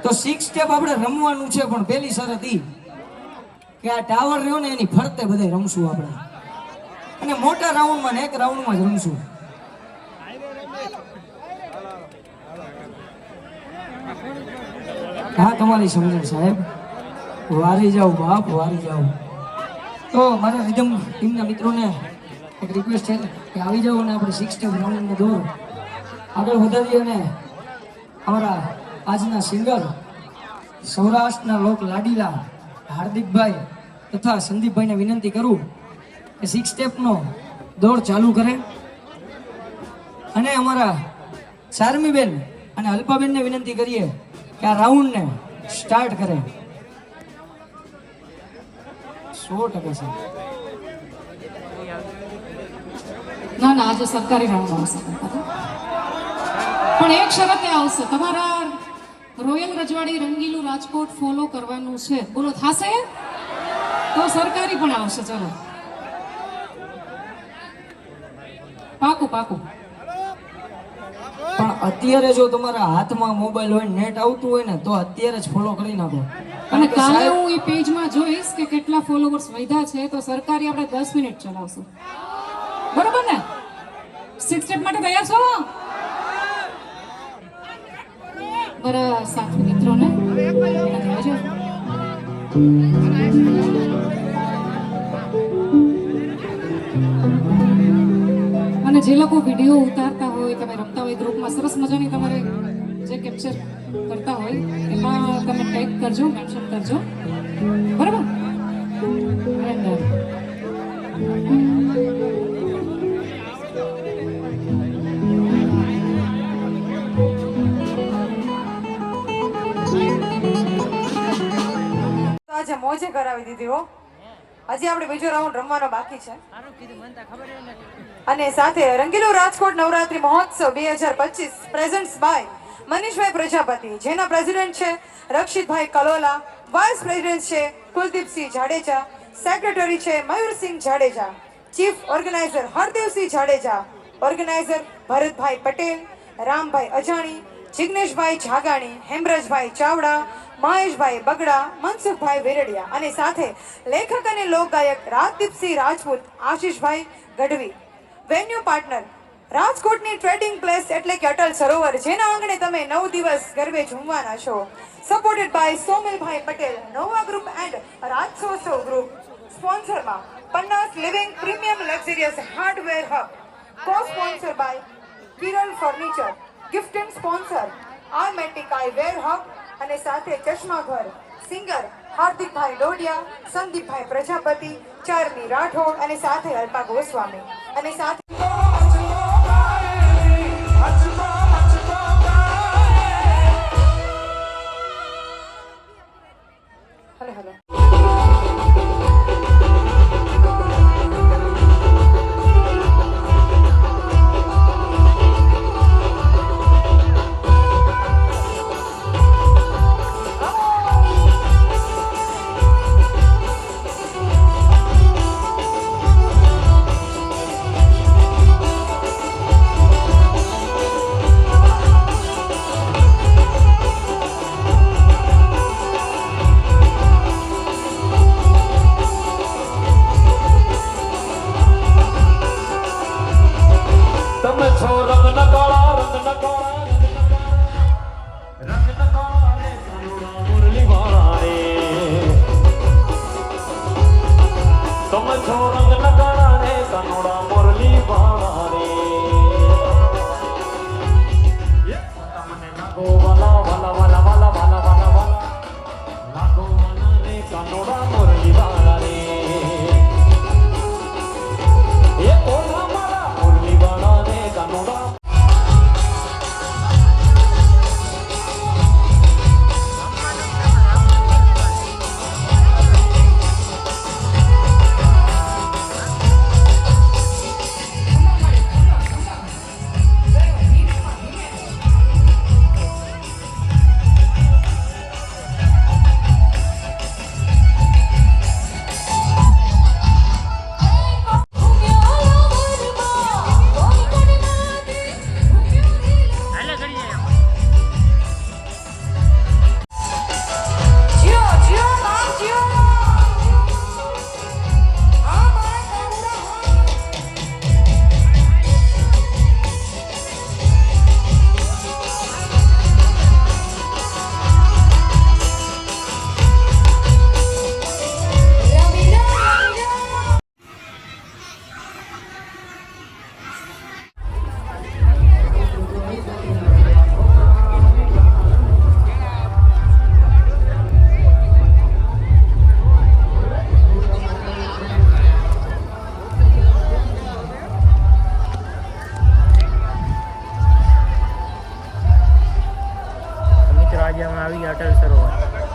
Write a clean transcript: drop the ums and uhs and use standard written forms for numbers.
તો 6 સ્ટેપ આપણે રમવાનું છે, પણ પહેલી શરત ઈ કે આ ટાવર રહ્યો ને એની ફરતે બધે રમશું આપણે, અને મોટા રાઉન્ડમાં ને એક રાઉન્ડમાં જ રમશું. હા, તમારી સમજણ સાહેબ. વારી જાઓ બાપ, વારી જાઓ. તો મારા રિધમ ટીમના મિત્રોને એક રિક્વેસ્ટ છે કે આવી જાઓ અને આપણે 6 સ્ટેપ રાઉન્ડમાં દોર આગળ વધારીએ. અને અમારા આજના સિંગર સૌરાષ્ટ્રના લોક લાડીલા હાર્દિકભાઈ તથા સંદીપભાઈને વિનંતી કરું કે 6 સ્ટેપનો દોડ ચાલુ કરે, અને અમારા ચાર્મીબેન અને અલ્પાબેનને વિનંતી કરીએ કે આ રાઉન્ડને સ્ટાર્ટ કરે. 100% છે. ના ના, આજે સરકારી રાઉન્ડ આવશે, પણ એક શરતે આવશે, તમારા રોયલ રજવાડી રંગીલું રાજકોટ ફોલો કરવાનું છે. બોલો થાશે તો સરકારી પણ આવશે. ચલો પાકું પાકું. પણ અત્યારે જો તમારા હાથમાં મોબાઈલ હોય, નેટ આવતું હોય ને, તો અત્યારે જ ફોલો કરી નાખો. અને કાલે હું એ પેજમાં જોઈશ કે કેટલા ફોલોવર્સ વધ્યા છે, તો સરકારી આપણે 10 મિનિટ ચલાવશું. બરોબર ને? 6 સ્ટેપ માટે તૈયાર છો? મારા સાથી મિત્રોને અને જે લોકો વિડીયો ઉતારતા હોય, તમે રમતા હોય ગ્રુપમાં, સરસ મજાની તમારે જે કેપ્ચર કરતા હોય એમાં તમે ટેગ કરજો, મેન્શન કરજો. બરાબર? આજે મોજે કરાવી દીધી હો. હજી આપણે બીજો રાઉન્ડ રમવાનો બાકી છે. અને સાથે રંગીલું રાજકોટ નવરાત્રી મહોત્સવ 2025 પ્રેઝન્ટ્સ બાય મનીષભાઈ પ્રજાપતિ, જેના પ્રેસિડેન્ટ છે રક્ષિતભાઈ કલોલા, વાઇસ પ્રેસિડેન્ટ છે કુલદીપસિંહ જાડેજા, સેક્રેટરી છે Mayursinh Jadeja, chief organiser Hardevsinh Jadeja, organiser Bharatbhai Patel, Rambhai અજાણી, જિગ્નેશભાઈ જાગાણી, હેમરાજભાઈ ચાવડા, મહેશભાઈ બગડા, મનસુખભાઈ વેરડિયા, અને સાથે લેખક અને લોકગાયક રાજદીપસિંહ રાજપૂત, આશીષભાઈ ગઢવી. વેન્યુ પાર્ટનર રાજકોટની ટ્રેડિંગ પ્લેસ એટલે કે અટલ સરોવર, જેના આંગણે તમે 9 દિવસ ગરબે ઝૂમવાના છો. સપોર્ટેડ બાય સોમિલભાઈ Patel, Nova group and Rajsotsav group. સ્પોન્સરમાં Pannas living premium luxurious hardware hub. Co sponsor by Kiral furniture. Gifting sponsor Armatic eyewear hub, અને સાથે ચશ્મા ઘર. સિંગર હાર્દિકભાઈ ડોડિયા, સંદીપભાઈ પ્રજાપતિ, ચાર્મી રાઠોડ, અને સાથે અલ્પા ગોસ્વામી, અને સાથે હલો હલો. ફાઇનલી અમે આવી ગયા અટલ સરોવર.